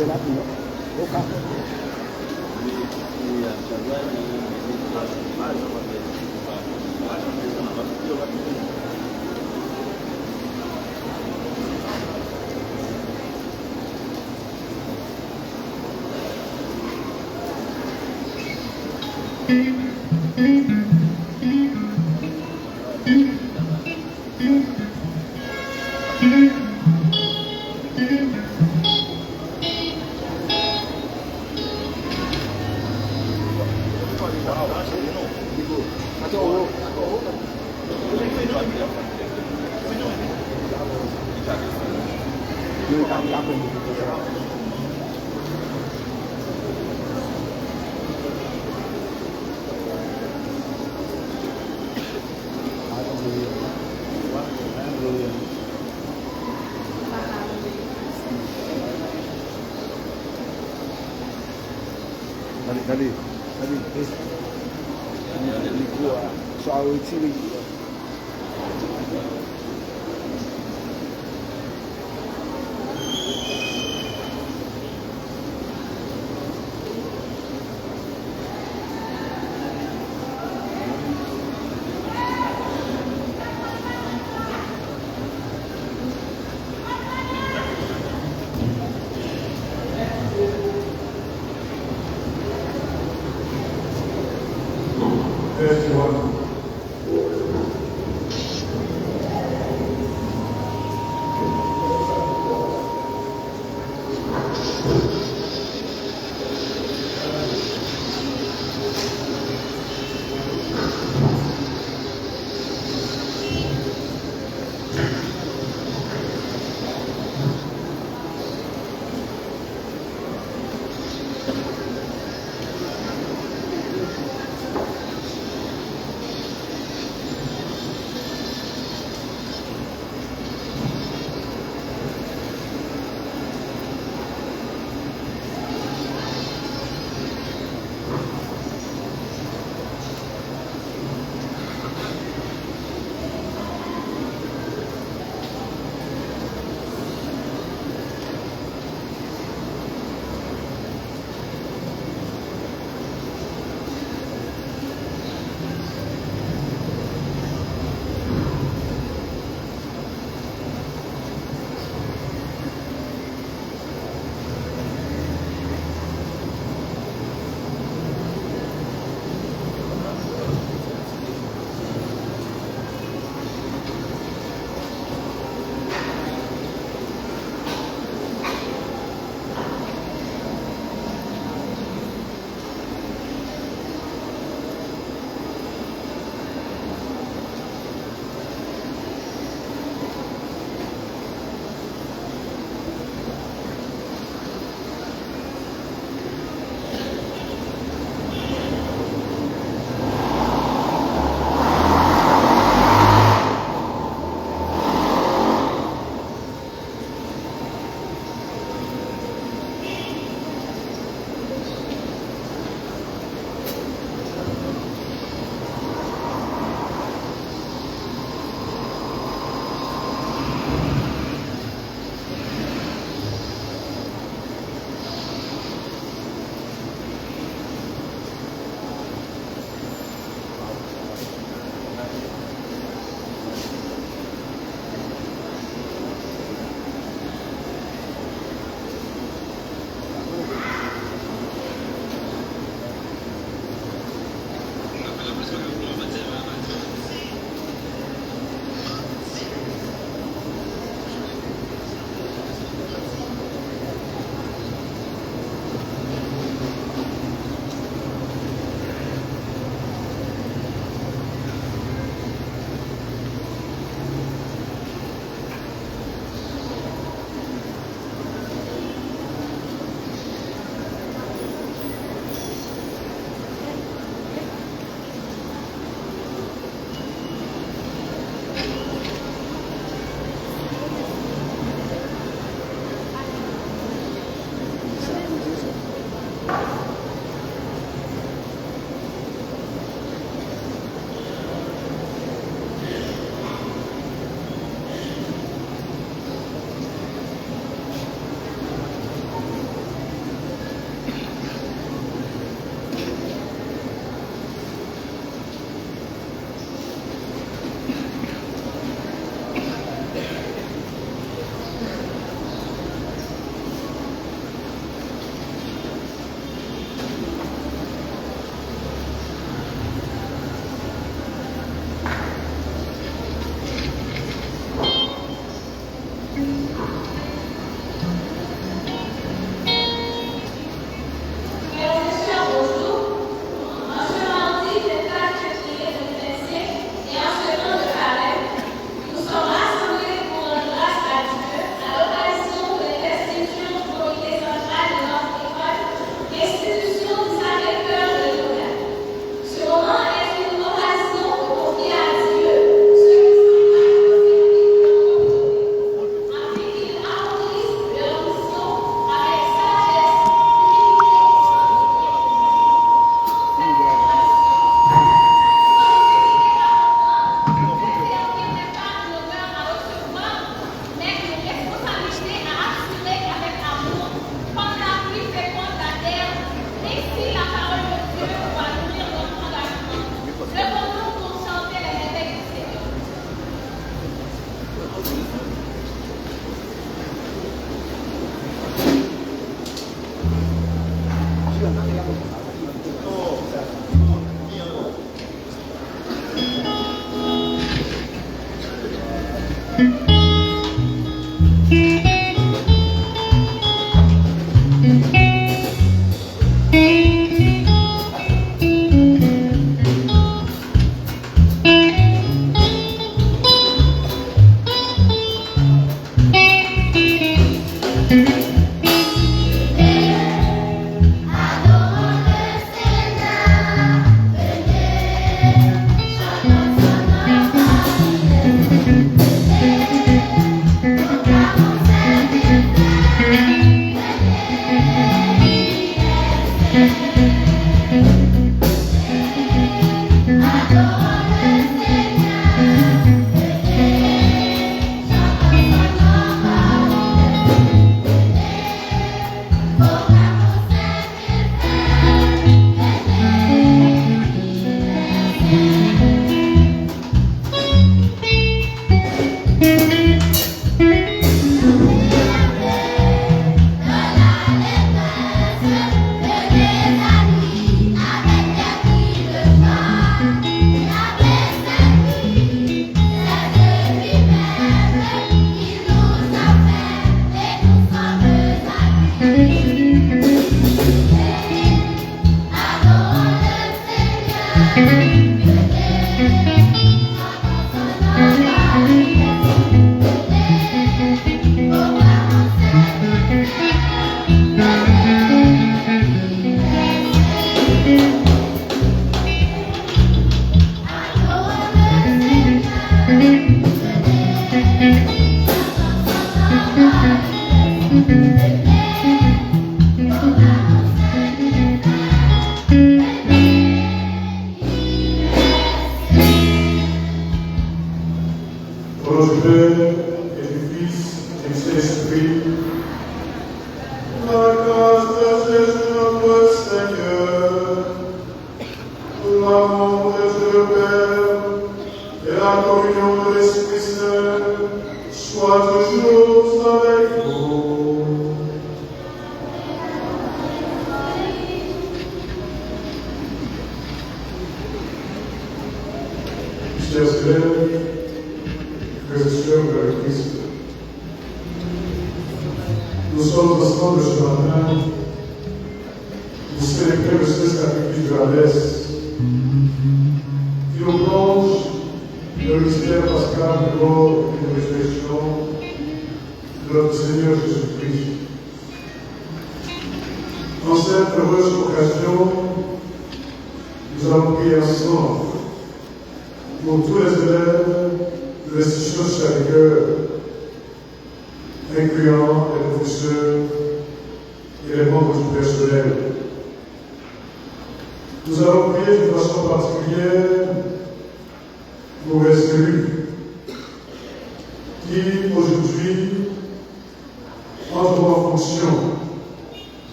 de la vie. Tadi ilikuwa soal chini Everyone.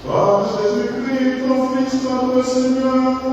Par Jésus-Christ, ton Fils, notre Seigneur,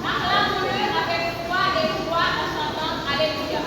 Acclamons-le avec foi et foi en chantant Alléluia.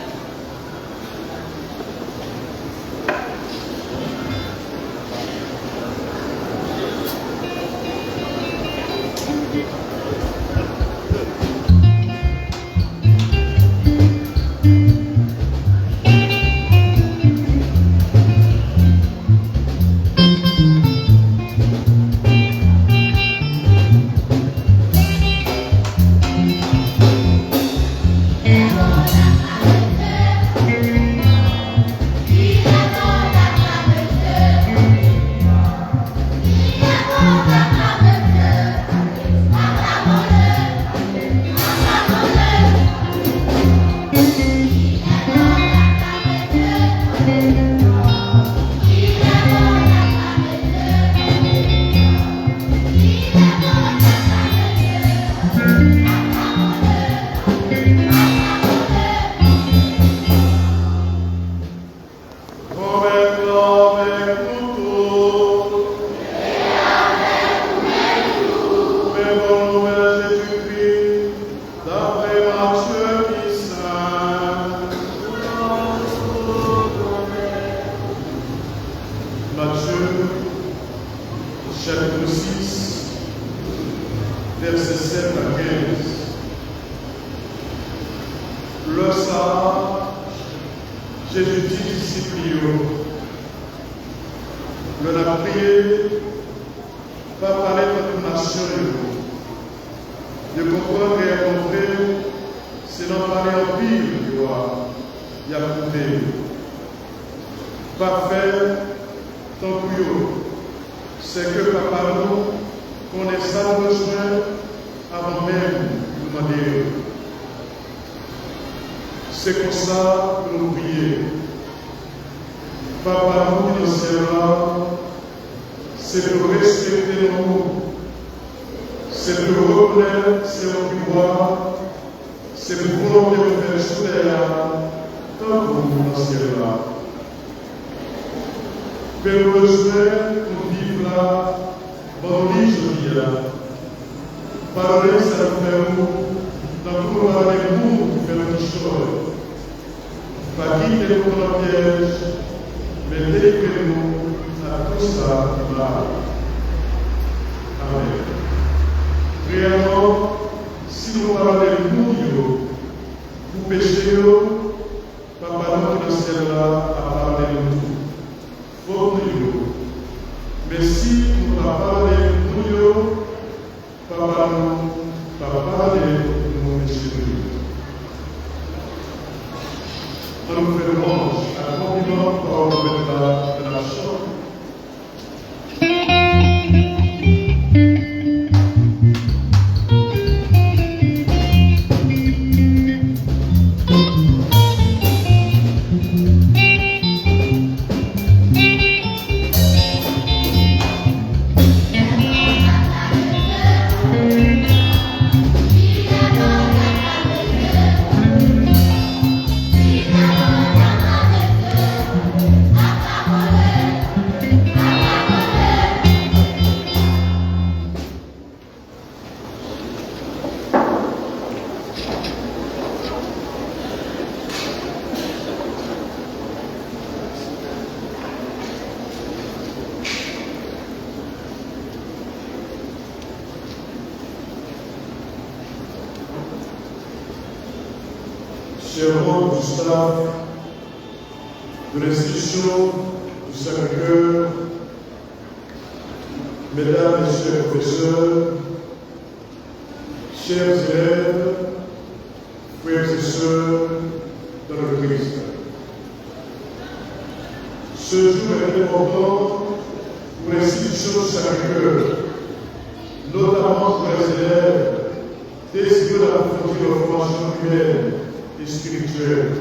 Jésus dit disciples, le a prié, pas parler de toute nation, de comprendre et à comprendre, c'est non parler en pile, il y a prouvé. Pas faire tant que c'est que papa nous connaît ça besoin avant même de demander. C'est comme ça que nous prions. Papa nous qui nous servons, c'est de respecter nous, c'est de reconnaître ses pouvoirs, c'est de volonté de faire sous terre, tant que nous nous servons. Que nous besoin pour vivre là, bon lit, je dis là. Parler, ça nous fait nous, dans tout le avec nous, pour faire une chose. Pas quitter nous dans le piège, mais délivrez-nous à tout ça qui va. Amen. Réellement, si nous parlons de nous, vous péchez, papa nous qui nous ciel là, à parler de nous. Mais si nous ne parlons pas de nous, papa nous parle de nous péchés. On nous fait louange à compliment pour le maître de la chambre. Cher Gustave, de l'institution du Sacré-Cœur, mesdames, messieurs les professeurs, chers élèves, frères et sœurs dans le Christ. Ce jour est important pour l'institution du Sacré-Cœur, notamment pour les élèves désireux d'approfondir leur formation humaine et spirituelle.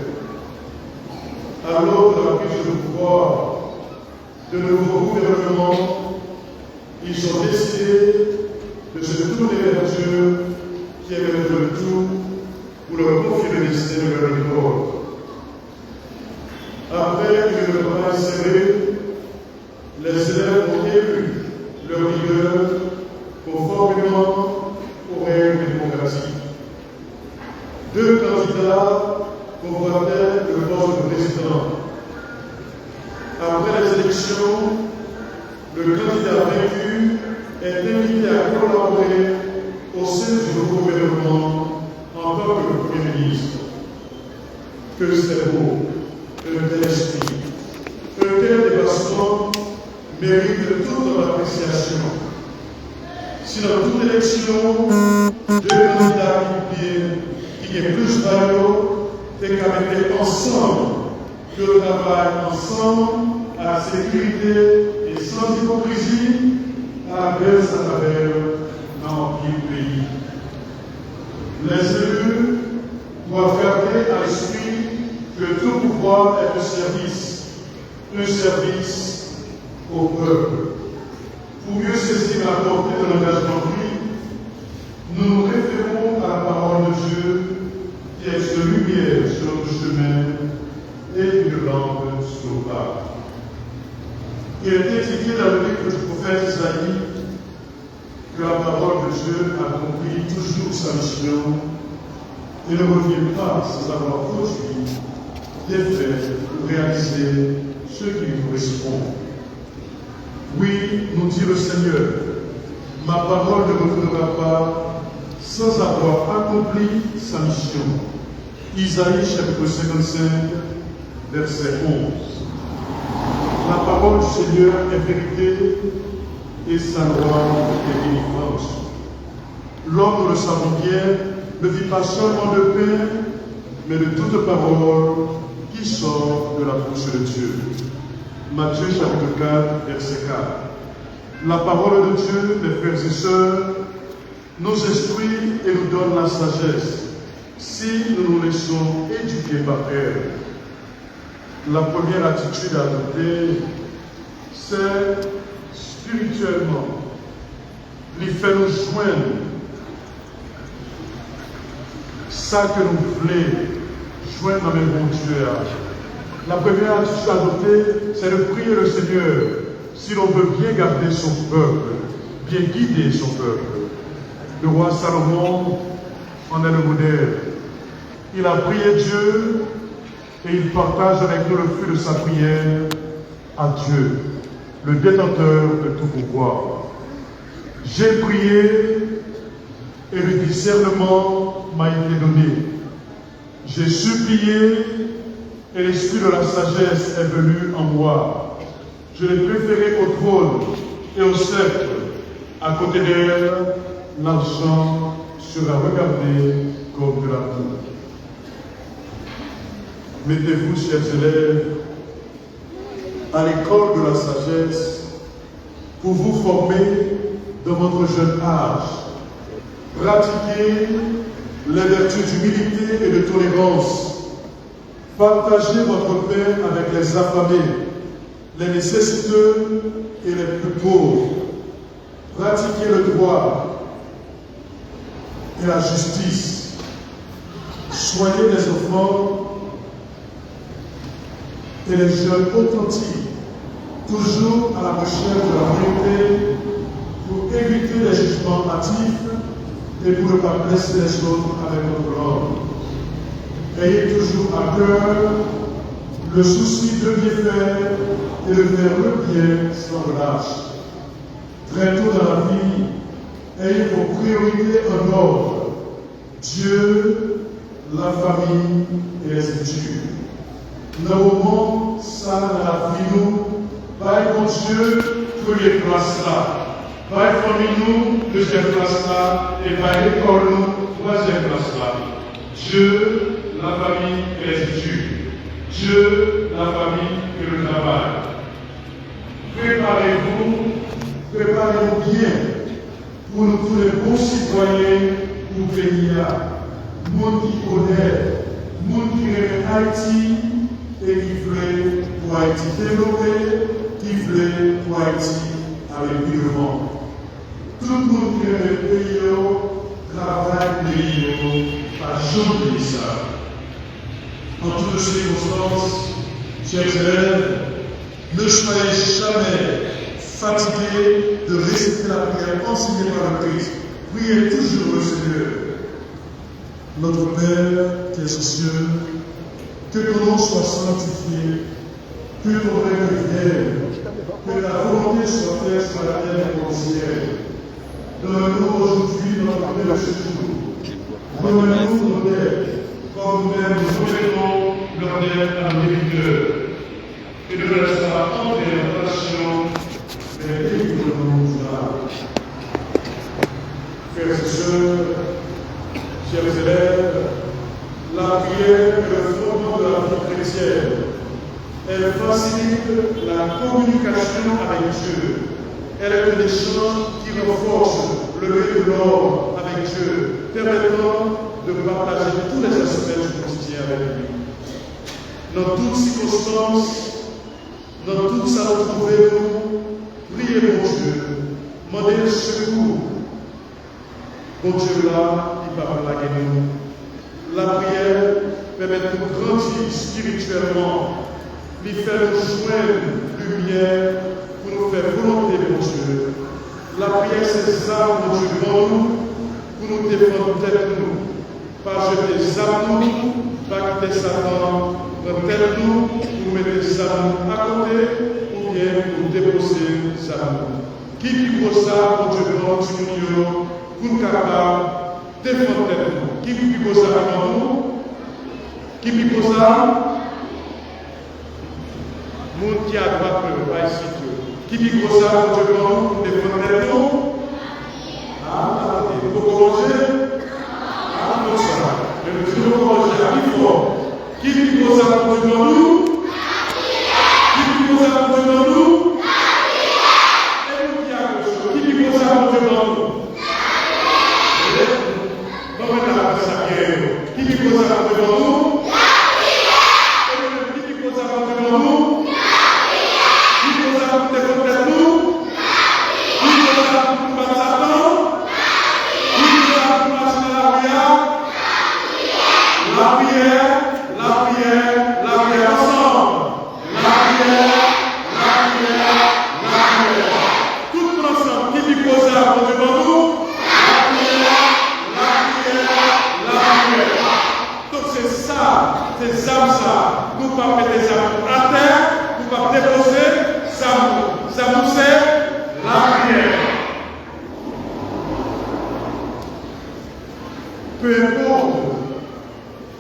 Alors que la prise de pouvoir de nouveaux gouvernements, ils ont décidé de se tourner vers Dieu qui est maître de tout pour leur confier le destin de leur école. Après une campagne serrée, les élèves ont élu leur leader conformément aux règles démocratiques. Deux candidats convoitaient le poste de président. Après les élections, le candidat vaincu est invité à collaborer au sein du nouveau gouvernement en tant que Premier ministre. Que c'est beau, un tel esprit, un tel dépassement mérite toute notre appréciation. Si dans toute élection, deux candidats qui est plus valeur, c'est qu'à mettre ensemble, que le travail ensemble, à la sécurité et sans hypocrisie, à la sa faveur dans le pays. Les élus doivent garder à l'esprit que tout pouvoir est un service au peuple. Pour mieux saisir la portée de l'engagement pris, nous nous référons à la parole de Dieu qui est une lumière sur notre chemin et une lampe sur nos pas. Il est indiqué dans le livre du prophète Isaïe que la parole de Dieu accomplit toujours sa mission et ne revient pas sans avoir produit des faits pour réaliser ce qui lui correspond. Oui, nous dit le Seigneur, ma parole ne reviendra pas sans avoir accompli sa mission. Isaïe chapitre 55, verset 11. La parole du Seigneur est vérité et sa loi est délivrance. L'homme, nous le savons bien, ne vit pas seulement de pain, mais de toute parole qui sort de la bouche de Dieu. Matthieu chapitre 4, verset 4. La parole de Dieu, mes frères et sœurs, nous instruit et nous donne la sagesse si nous nous laissons éduquer par elle. La première attitude à adopter, c'est spirituellement, il fait nous joindre ça que nous voulons, joindre dans le bon Dieu. La première attitude à adopter, c'est de prier le Seigneur si l'on veut bien garder son peuple, bien guider son peuple. Le roi Salomon en est le modèle. Il a prié Dieu et il partage avec nous le fruit de sa prière à Dieu, le détenteur de tout pouvoir. J'ai prié et le discernement m'a été donné. J'ai supplié et l'esprit de la sagesse est venu en moi. Je l'ai préféré au trône et au sceptre. À côté d'elle, l'argent sera regardé comme de la boue. Mettez-vous, chers élèves, à l'école de la sagesse pour vous former dans votre jeune âge. Pratiquez les vertus d'humilité et de tolérance. Partagez votre pain avec les affamés, les nécessiteux et les plus pauvres. Pratiquez le droit et la justice. Soignez les enfants et les jeunes authentiques, toujours à la recherche de la vérité, pour éviter les jugements hâtifs et pour ne pas blesser les autres avec notre langue. Ayez toujours à cœur le souci de bien faire et de faire le bien sans relâche. Très tôt dans la vie, ayez vos priorités en ordre: Dieu, la famille et les études. Dans le moment, ça la vie nous, par mon Dieu, première place là. Par famille nous, deuxième place là. Et par école nous, troisième place là. Dieu, la famille et les études. Dieu, la famille et le travail. Préparez-vous bien pour nous tous les bons citoyens pour venir. Monde qui connaît, monde qui aime Haïti et qui veut pour Haïti développer, qui veut pour Haïti avec développement. Tout le monde qui aime le pays travaille pour le pays, pas jamais ça. En toutes circonstances, chers élèves, ne soyez jamais fatigués de réciter la prière enseignée par le Christ. Priez toujours le Seigneur. Notre Père qui est aux cieux, que ton nom soit sanctifié, que ton règne vienne, que ta volonté soit faite sur la terre et au ciel. Donne-nous aujourd'hui notre pain de ce jour. Donne-nous nos dettes, comme nous-mêmes nous remettons leurs dettes à nos débiteurs. Et ne nous laisse pas entrer en tentation, mais délivre-nous du mal. Frères et sœurs, chers élèves, la prière est le fondement de la vie chrétienne. Elle facilite la communication avec Dieu. Elle est un échange qui renforce le lien de l'homme avec Dieu, permettant de partager tous les aspects du quotidien avec lui. Dans toutes circonstances, dans toute sa retrouvée, priez mon Dieu, demandez le secours. Bon Dieu là, il parle la guérison. La prière permet de grandir spirituellement, lui faire nous joindre lumière pour nous faire volonté de mon Dieu. La prière, c'est ça, mon Dieu, devant nous, pour nous défendre tête nous. Pas jeter des armes nous, pas quitter Satan dans tête nous, pour mettre des armes à côté, ou bien pour déposer des armes. Qui pour ça, mon Dieu, devant nous, pour nous capables de défendre tête nous. Qui pour ça devant nous? Qui pour ça? Moun qui a droit de va ici. Qui dit que ça, mon Dieu, pour défendre nous? Ah, attendez, vous corrigez? Ah, non, ça. Mais nous devons corriger à qui fort. Qui dit que ça, mon Dieu, pour nous? Qui dit que ça, mon Dieu, pour nous? Et nous qui avons chose. Qui dit que ça, mon Dieu, pour nous? Non, mais là, ça guerre. Qui dit que ça, mon Dieu, pour nous? Qui dit que ça, mon Dieu, pour nous? Ces âmes, ça, nous ne pouvons pas mettre les âmes à terre, nous ne pouvons pas déposer, ça nous sert la prière. Peu importe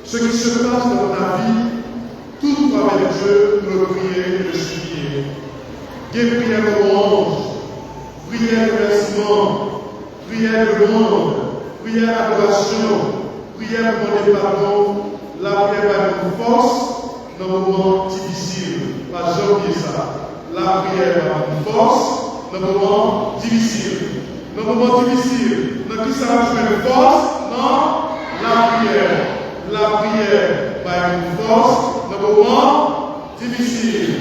ce qui se passe dans ta vie, tout va avec Dieu, le prier et le supplier. Des prières de louange, prière de remerciement, prière de louange, prière d'adoration, prière pour demander pardon. La prière va être une force dans le moment difficile. Pas jamais oublier ça. La prière va être une force dans le moment difficile. Dans le moment difficile, dans qui ça va jouer une force? Non, la prière. La prière va être une force dans le moment difficile.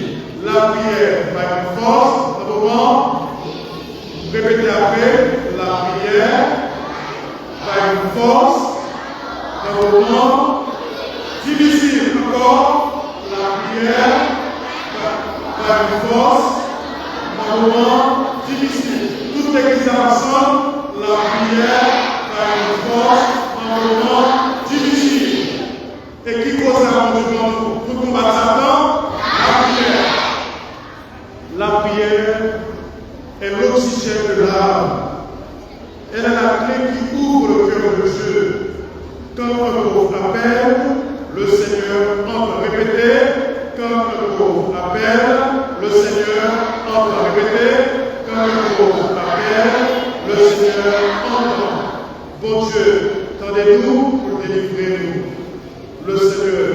La prière va être une force dans le moment. Répétez après. La prière va être une force dans le moment difficile. Encore, la prière va être une force dans le moment difficile. Toute l'église ensemble, la prière va être une force dans le moment difficile. Et qui cause la montre pour combattre Satan? La prière. La prière est l'oxygène de l'âme. Elle est la clé qui ouvre le cœur de Dieu. Quand un pauvre appelle, le Seigneur entre. Répétez, quand le pauvre appelle, le Seigneur entre. Répétez, quand le pauvre appelle, le Seigneur entre. Bon Dieu, tendez-nous pour délivrer nous. Le Seigneur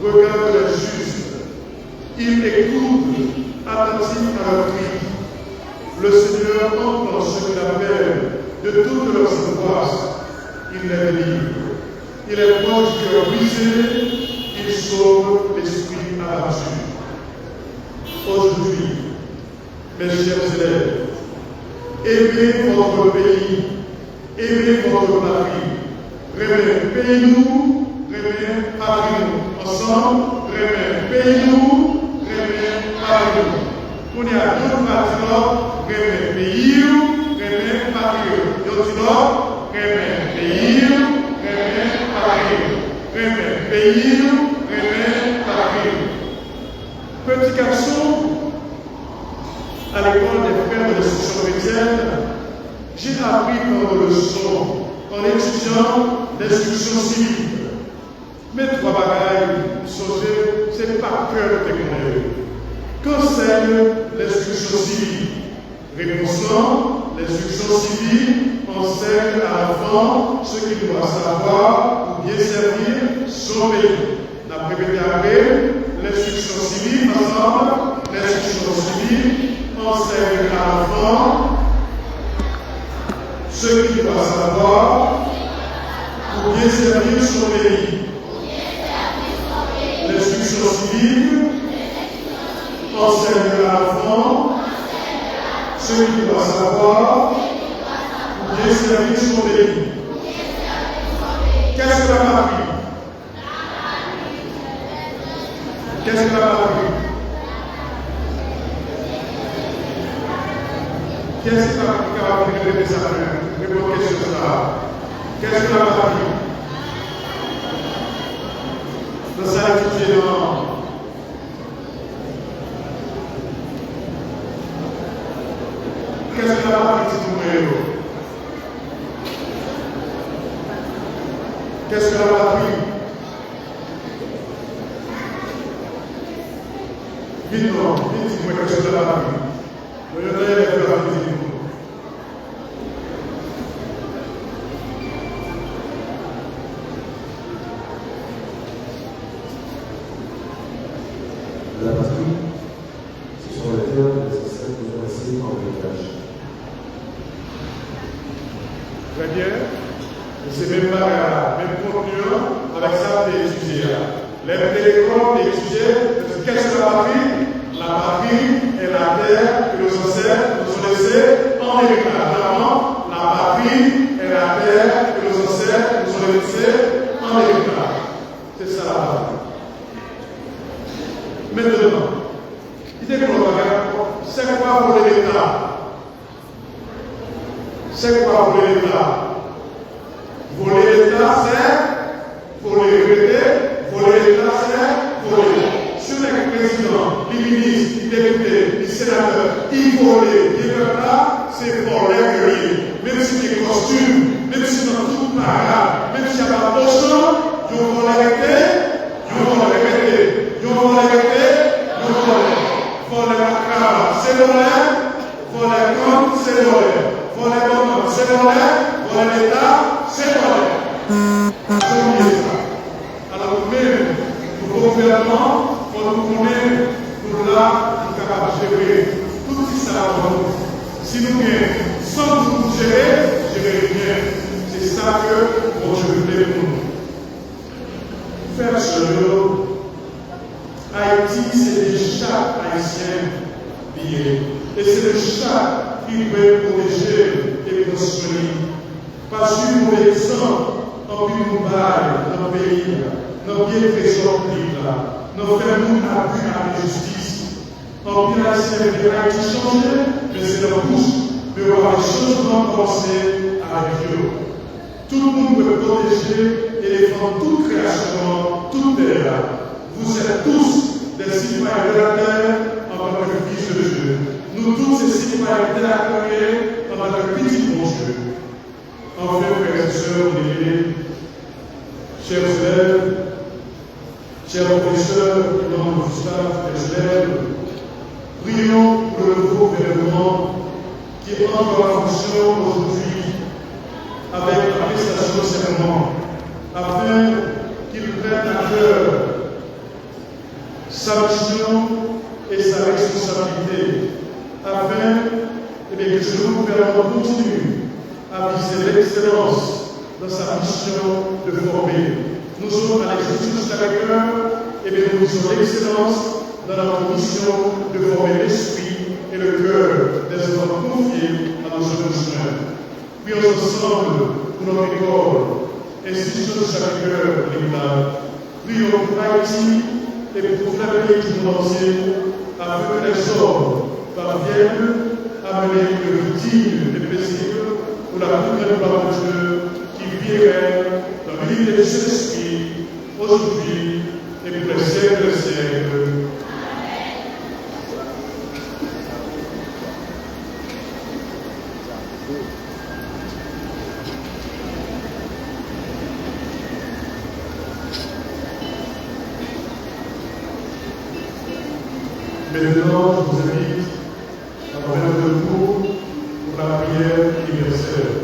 regarde les justes. Il écoute, attentif à leur cri. Le Seigneur entend ceux qui l'appellent de toutes leurs angoisses. Il les délivre. Il est proche du cœur brisé, il sauve l'esprit abattu. Aujourd'hui, mes chers élèves, aimez votre pays, aimez votre patrie. Payez-nous, patrie-nous. Ensemble, payez-nous, patrie-nous. On est à deux patries, pays-nous, patrie-nous. D'autres, pays-nous. Pays, petit garçon, à l'école des frères de l'instruction chrétienne, j'ai appris par nos leçons en étudiant l'instruction civique. Mais trois bagailles, c'est pas cœur de témoigner. Qu'enseigne l'instruction civique? Réponse non, l'instruction civique enseigne à l'enfant ce qu'il doit savoir pour bien servir son pays. La répété après, l'instruction civile, ensemble, l'instruction civile enseigne à l'enfant ce qu'il doit savoir pour bien servir son pays. L'instruction civile enseigne à l'enfant ce qu'il doit savoir pour bien servir son pays. Qu'est-ce que la patrie? Qu'est-ce que la patrie? Qu'est-ce que la patrie? Répondez à question ça. Qu'est-ce que la patrie? Dans sa étudier dans qu'est-ce que la patrie dit? Qu'est-ce que la patrie? Vite, non, vite, dis-moi quelque chose à la vie. Je vais donner les deux à vous. La patrie, ce sont les terres nécessaires pour passer en héritage. Très bien. C'est même pas la même contenu avec ça des étudiés. Les télécoms des étudiés, qu'est-ce que la patrie? La patrie est la terre que nos ancêtres nous ont laissée en héritage. Vraiment, la patrie est la terre que nos ancêtres nous ont laissée en héritage. C'est ça la patrie. Maintenant, il est pour c'est quoi voler l'État? C'est quoi voler l'État? Voler l'État, c'est voler l'État, voler l'État, c'est voler. Sur les présidents, les ministres, les députés, les sénateurs, ils volent, ils veulent là, c'est pour les guerriers. Même si les costumes, même si dans tout parade, même s'il n'y a pas d'ocean, ils vont l'arrêter, ils vont l'arrêter, ils vont l'arrêter, ils vont l'arrêter. Voler la cravate, c'est voler, voler comme c'est voler, voler comme c'est voler, voler l'État, c'est voler. Alors même, le gouvernement, pour nous connaître, pour là, nous sommes capables de gérer tout ça. Si nous gagnons sans nous gérer bien. C'est ça que mon Dieu voulait pour nous. Frères sœurs, Haïti, c'est le chat haïtien lié. Et c'est le chat qui peut protéger et construire. Pas sur mauvais exemple, en plus nous baille dans le pays, dans bien trésor public là. Nous faisons appui à la justice. En bien haïtien, Haïti changé, mais c'est leur bouche de voir les changements commencer avec Dieu. Tout le monde peut protéger et défendre toute création, toute terre. Vous êtes tous des citoyens de la terre en tant que fils de Dieu. Nous tous des citoyens de la terre en tant que petits bon Dieu. Enfin, frères et sœurs, chers élèves, chers professeurs, membres du staff, chers élèves, prions pour le nouveau gouvernement qui entre en fonction aujourd'hui avec la prestation de serment, afin qu'il prenne à cœur sa mission et sa responsabilité, afin que ce gouvernement continue à viser l'excellence dans sa mission de former. Nous sommes à l'exercice de chacun et nous visons l'excellence dans notre mission de former l'esprit et le cœur des enfants confiés à nos jeunes chemins. Prions ensemble pour notre école, institution de chaque cœur de l'État. Prions pour Haïti et pour tout le pays du monde entier, afin que les hommes parviennent à mener une vie digne et paisible pour la toute gloire de Dieu qui vit et règne dans l'unité de cet esprit, aujourd'hui et pour les siècles des siècles. Maintenant, je vous invite à prendre debout pour la prière universelle.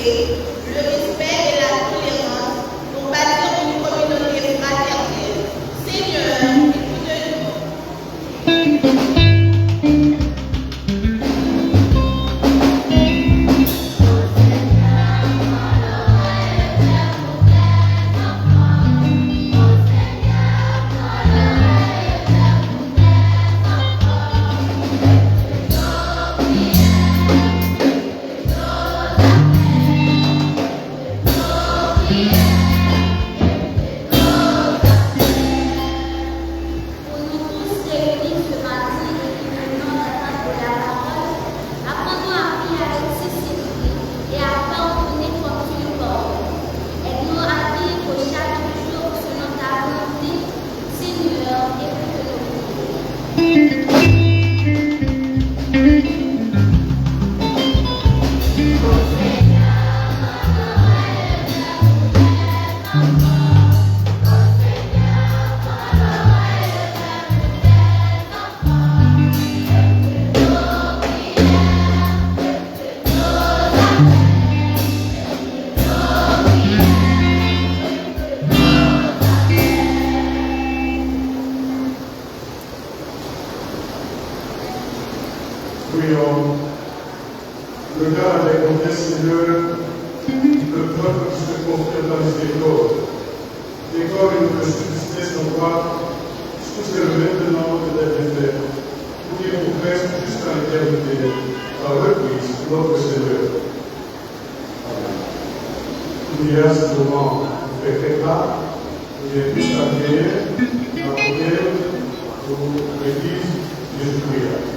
l'unité, le respect et la tolérance pour bâtir une communauté fraternelle. Seigneur, Prions. Regarde avec bonté, Seigneur, le peuple qui se confie dans la miséricorde. Décore une subsistance sans droit, sous ce maintenant que d'être fait, pour qu'il nous reste jusqu'à l'éternité, par reprise, notre Seigneur. Il y a ce moment où fait quelque part, où il y a plus à prière, à prière, pour l'Église, Jésus-Christ.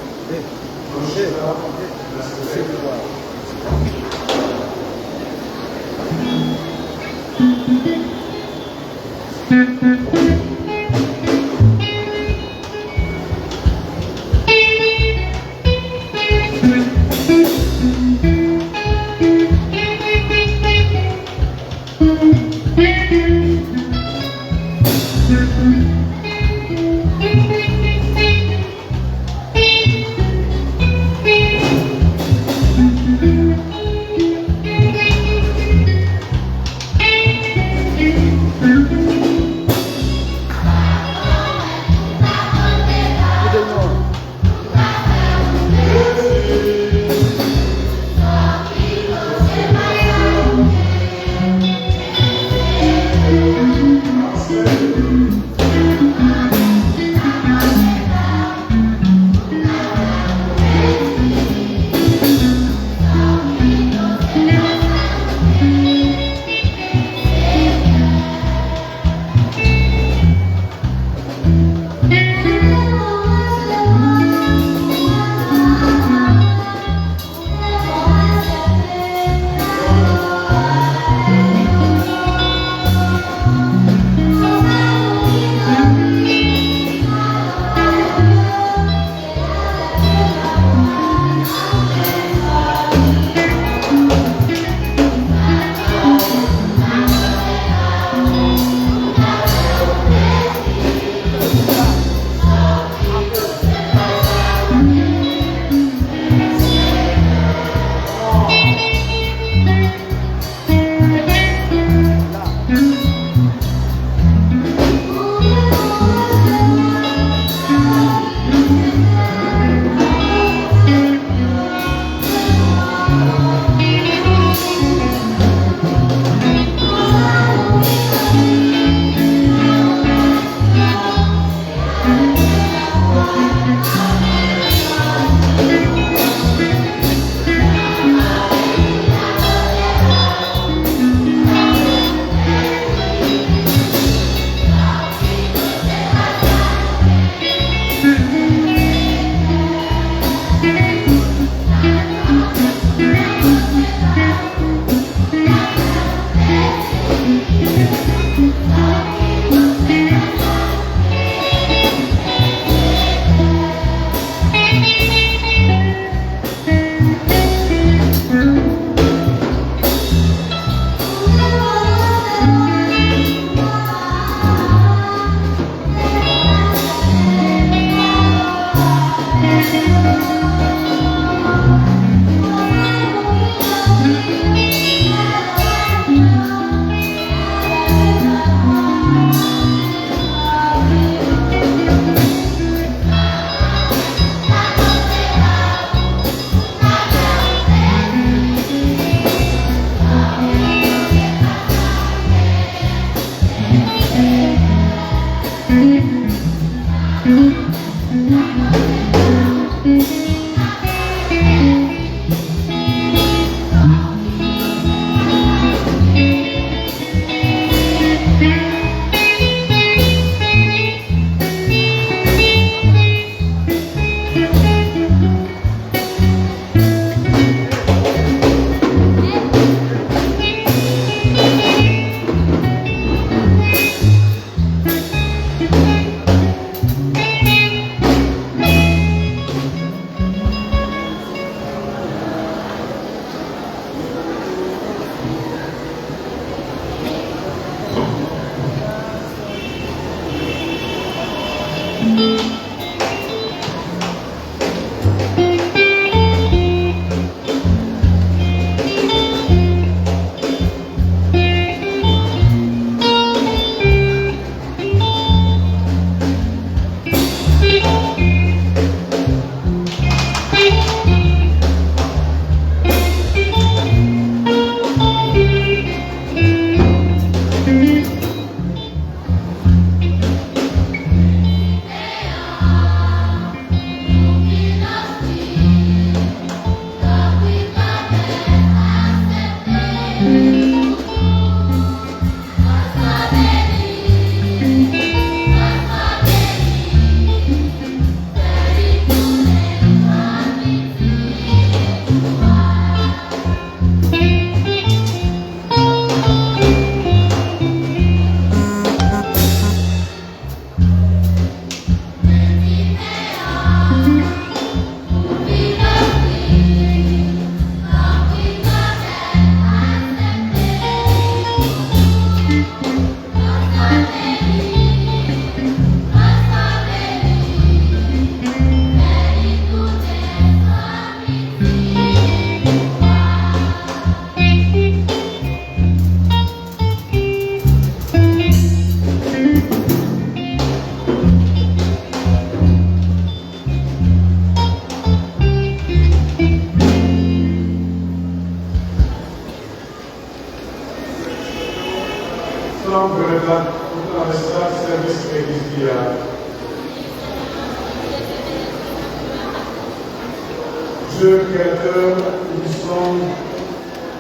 Dieu créateur, puissant,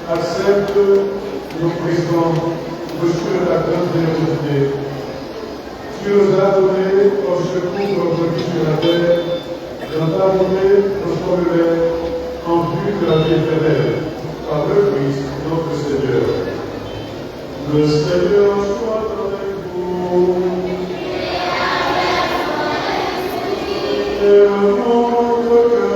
accepte nos présents reçus de ta grande générosité. Tu nous as donné au secours notre vie sur la terre, dans ta volonté, transforme-les en vue de la vie éternelle, par le Christ, notre Seigneur. Le Seigneur soit avec vous. Et notre cœur.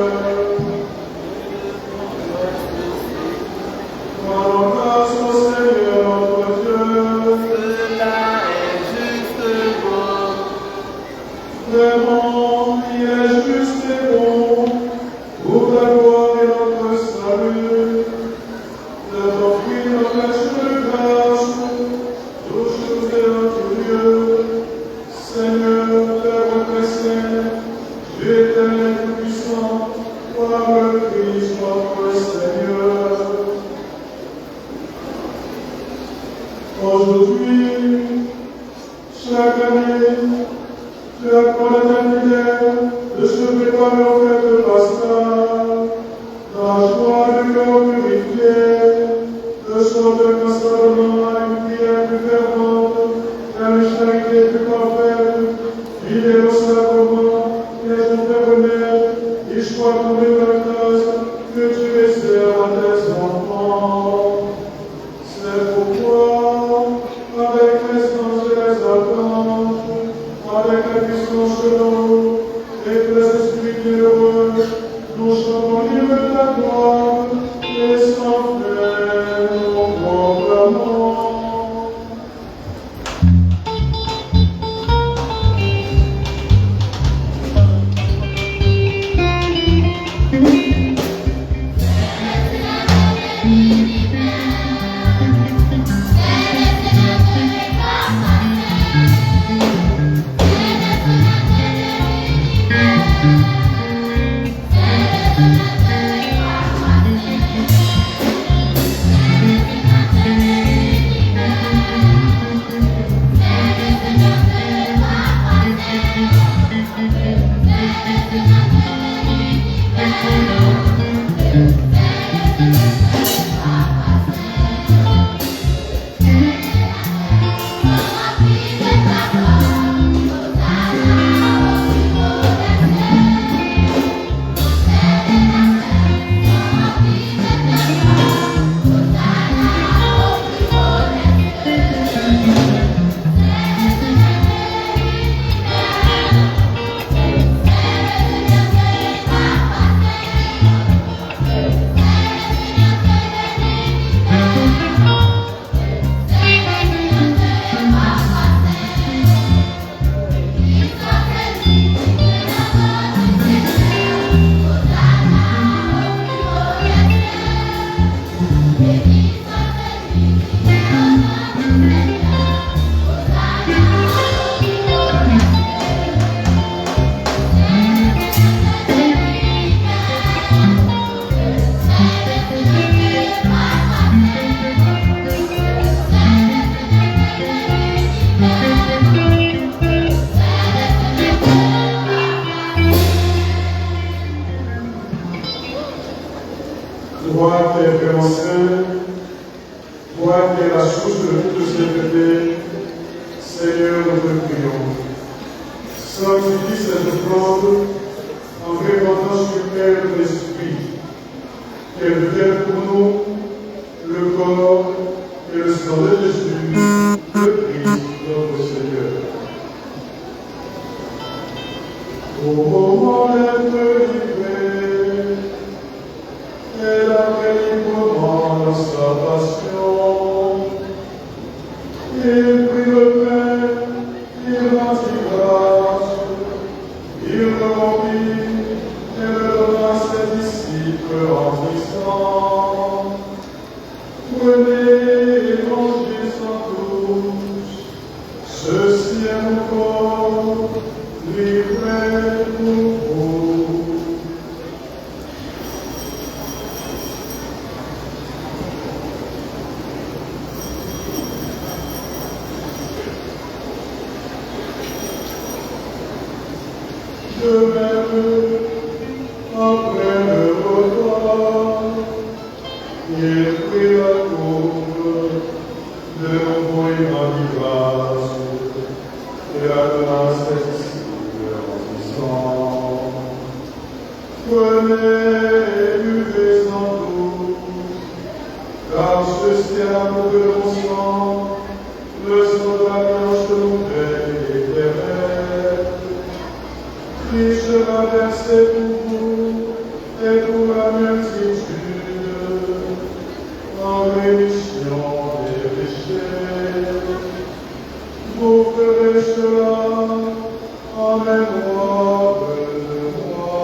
source de toutes ces bébés, Seigneur, nous te prions. Sanctifie cette offrande en répandant sur elle l'Esprit, qu'elle devienne pour nous le corps et le sang de Jésus, le Christ, notre Seigneur. Au moment d'être livrée, elle a pris librement dans sa passion. Il prit le pain, il rendit grâce, il le rompit et le donna à ses disciples en disant: Prenez et mangez-en tous, ceci est mon corps, livré pour vous. De même, après le repas, il prit la coupe, de nouveau il rendit grâce, et la donna à ses disciples en disant: Prenez et buvez-en tous, car ceci est l'amour de mon sang, le sang de l'alliance nouvelle et éternelle, qui sera versé pour vous et pour la multitude, en rémission des péchés. Vous ferez cela en mémoire de moi.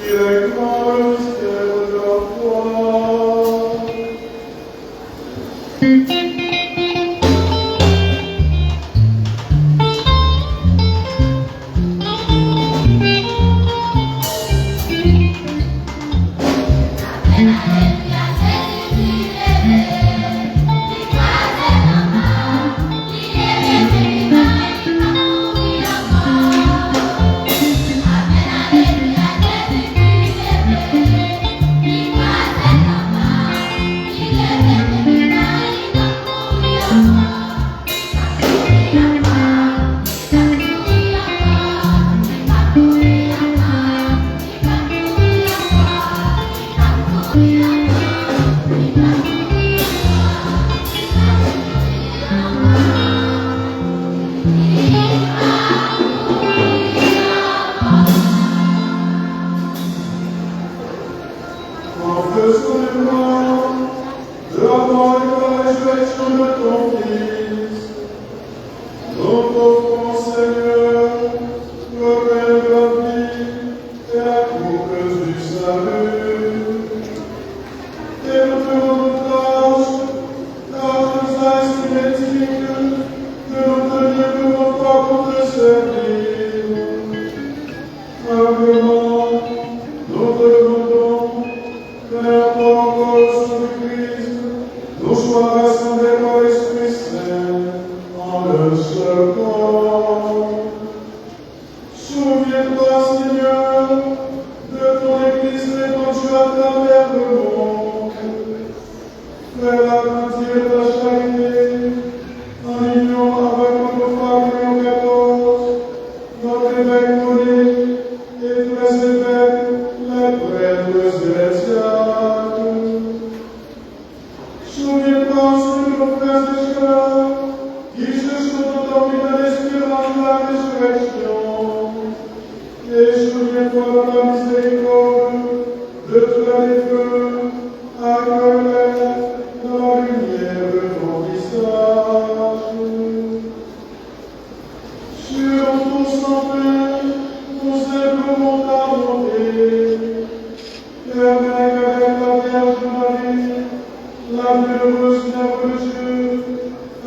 Il est grand le mystère de la foi. En faisant le plan de la mort et de la résurrection de ton Fils, nous t'offrons, Seigneur, le pain de la vie et la coupe du salut. Et nous te rendons grâce, car tu nous as estimé dignes de nous tenir devant toi pour te servir. Humblement, nous te demandons que encore sous le Christ, nous soyons rassemblés par l'Esprit Saint en un seul corps. Souviens-toi, Seigneur, de ton Église répandue à travers le monde. Fais-la grandir ta charité en union avec notre frère Léon XIV, notre évêque Monique et tous les évêques, les prêtres et les diacres. Souviens-toi aussi de nos frères et sœurs qui se sont endormis dans l'espérance de la résurrection. Et souviens-toi de la miséricorde de tous les défunts, accueille-les dans la lumière de ton visage. Sur ton sang plein, nous implorons ta bonté. Permets qu'avec la Vierge Marie, la bienheureuse Mère de Dieu,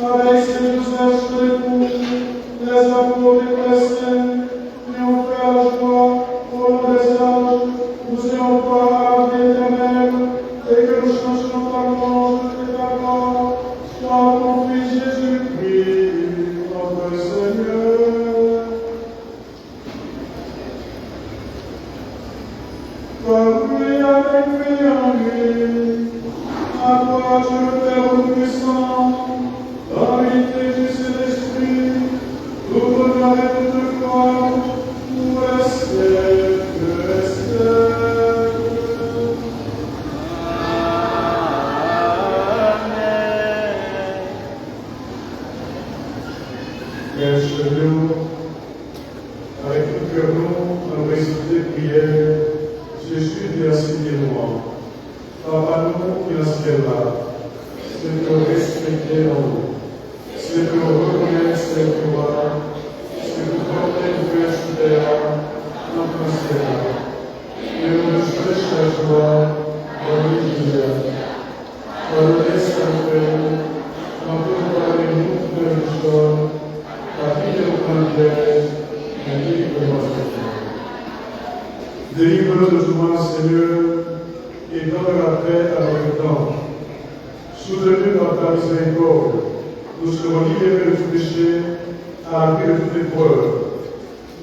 avec ses douze anges l'époux, les apôtres et les saints, qui ont fait la joie au nom des anges, nous ayons part à la vie éternelle et que nous changions Papa, nous qui en ciel là, c'est de respecter en nous, c'est de reconnaître ses pouvoirs, c'est de porter une paix sur terre, notre ciel là, et nous cherche la joie dans l'univers. Pardonnez sa paix, nous de l'histoire, la vie de notre piège, la vie de notre vie. Délivre-nous de tout mal, Seigneur, et donne la paix à notre temps. Soutenus par ta miséricorde, nous serons libérés de tout péché, arrêtés de toute épreuve.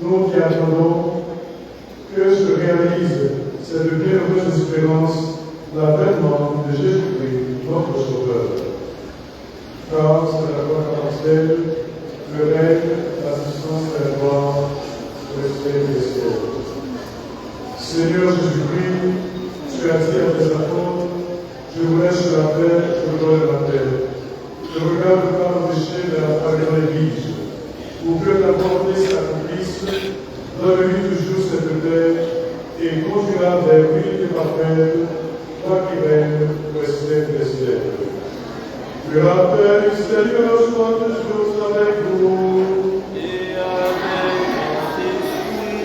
Nous qui attendons que se réalise cette bienheureuse espérance, l'avènement de Jésus-Christ, notre Sauveur. Car c'est la gloire partielle, le règne, l'assistance et la gloire, le respect des cieux. Seigneur Jésus-Christ, tu as dit à tes apôtres, je vous laisse la paix, je vous donne la paix. Ne regarde pas le péché de la famille de l'Église, pour que ta volonté s'accomplisse, donne-lui toujours cette paix et conduira vers l'unité parfaite, toi qui règnes, au siècle des siècles. Que la paix du Seigneur soit toujours avec vous. Et avec l'Esprit.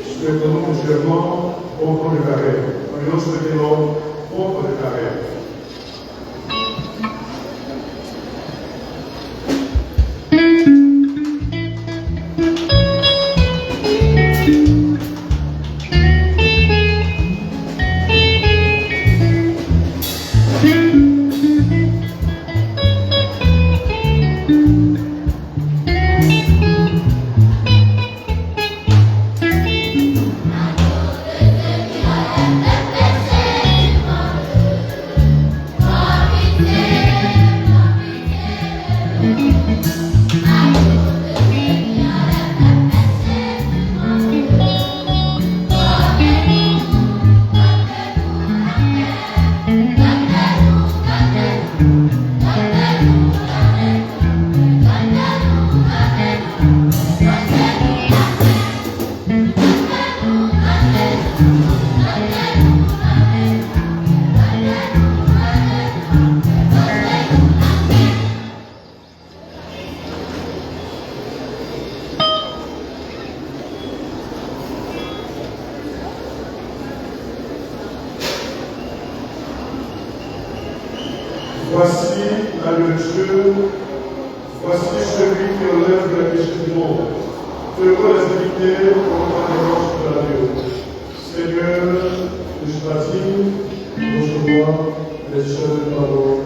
Souhaitons mutuellement bon temps de carême. Nous souhaitons bon temps de carême. Voici l'agneau de Dieu, voici celui qui enlève le péché du monde. Heureux les invités pour la défense de l'agneau. Seigneur, je t'attire, recevoir les seules paroles.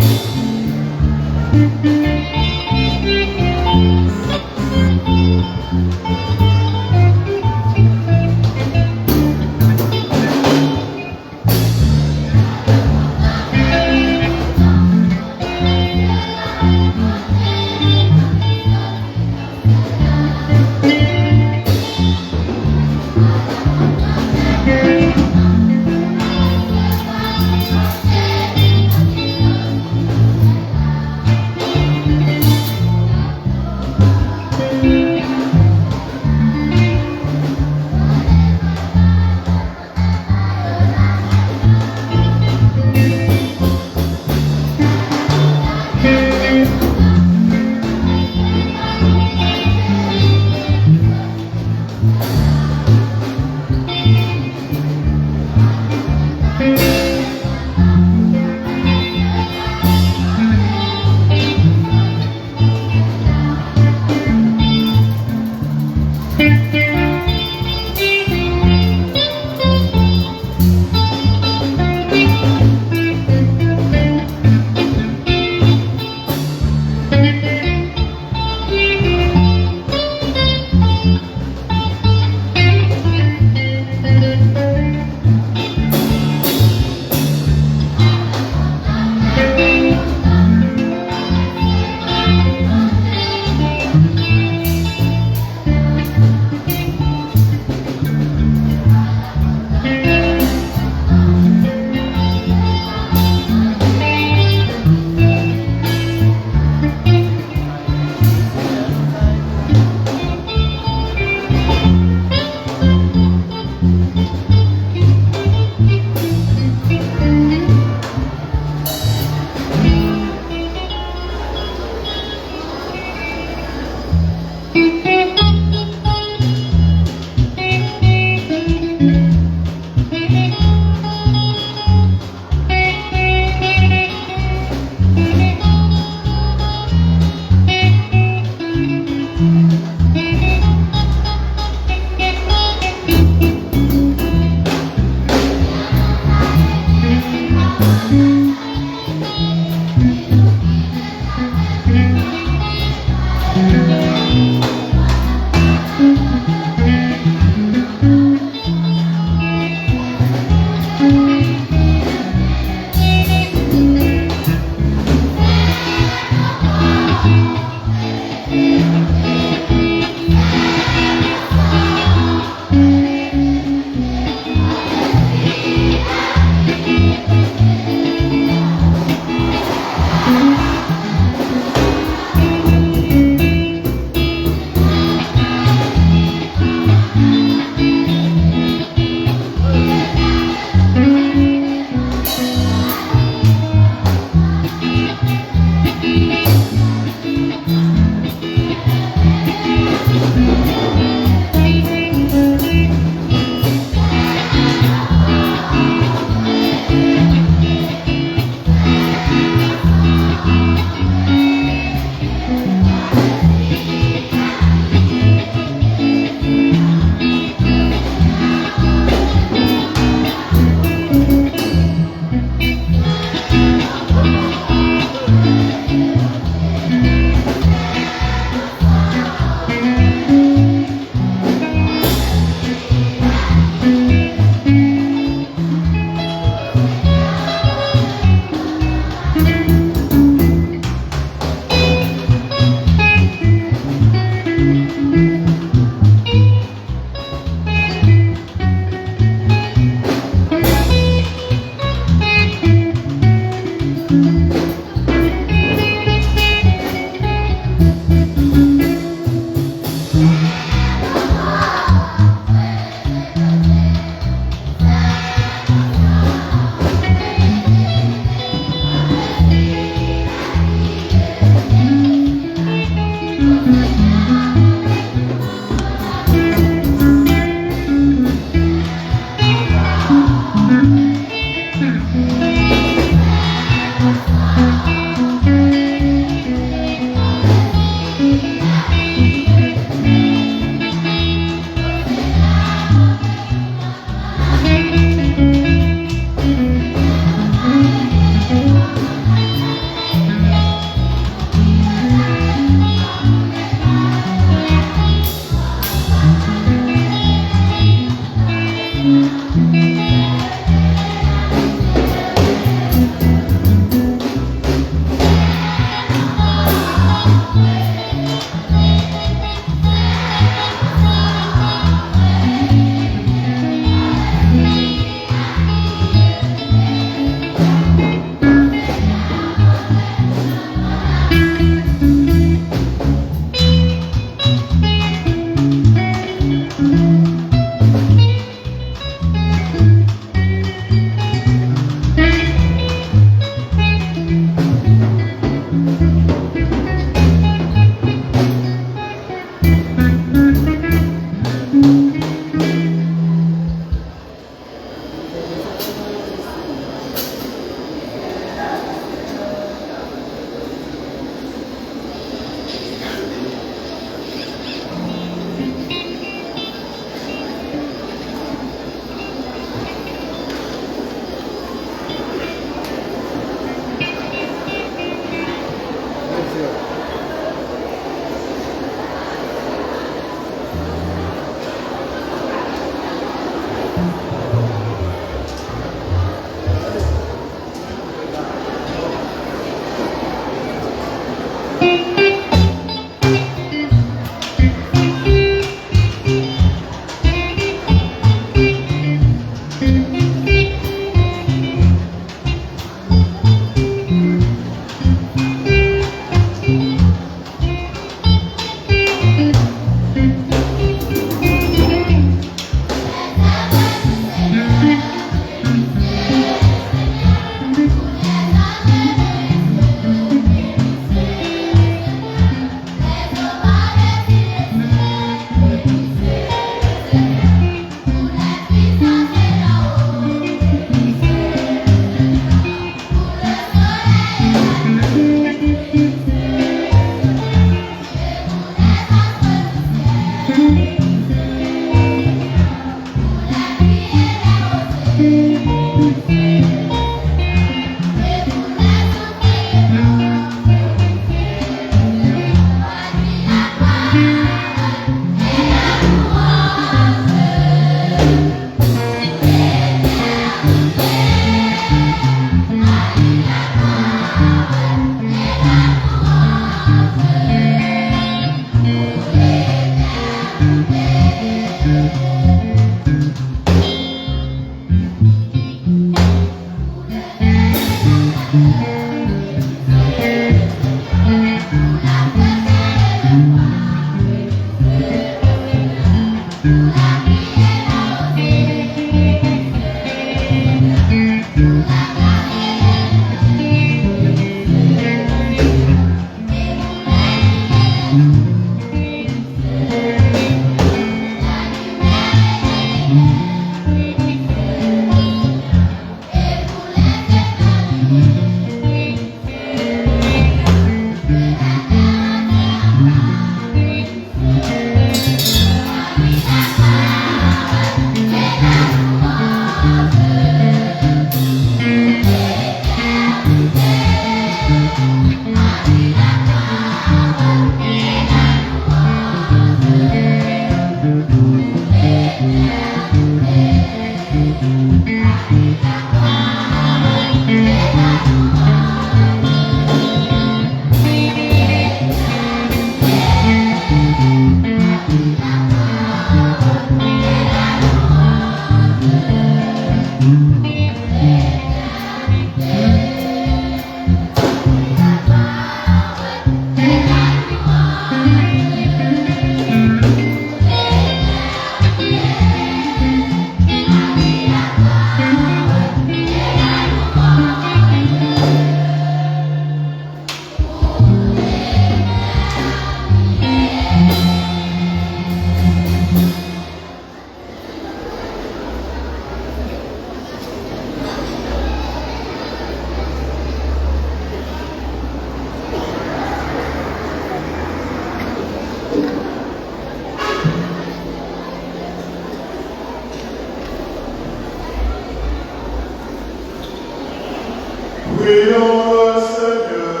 Prions le Seigneur.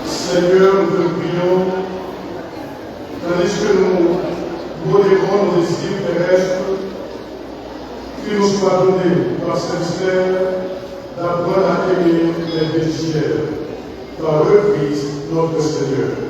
Seigneur, nous te prions, tandis que nous modérons nos désirs terrestres, qu'il nous soit donné par ce mystère d'apprendre à aimer les pécheurs, par le Christ notre Seigneur.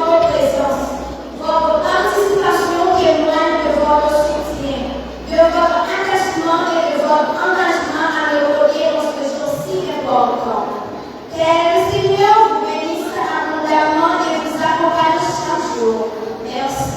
votre présence. Votre participation témoigne de votre soutien, de votre attachement et de votre engagement à me relier dans ce jour si important. Que le Seigneur vous bénisse abondamment et vous accompagne chaque jour. Merci.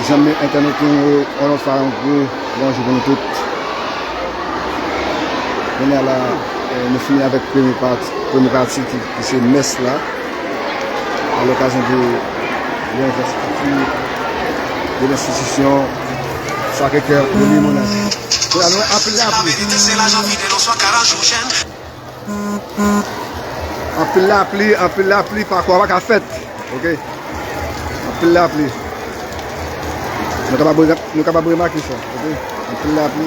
Jamais internet on a fait un gros bonjour pour nous tous. On est là, nous finissons avec la première partie qui c'est messe là, à l'occasion de l'institution Sacré-Cœur de Limonade. Appelez l'appli par quoi on va faire, ok? Appelez l'appli. Nous sommes capables de remarquer ça, ok? Appelez l'appli.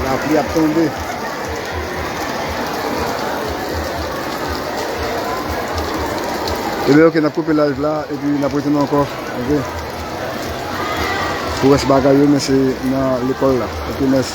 L'appli a tombé. Et bien, ok, on a coupé l'âge là, et puis on a retourné encore, ok? Pour rester bagaille, mais c'est dans l'école là, ok, merci.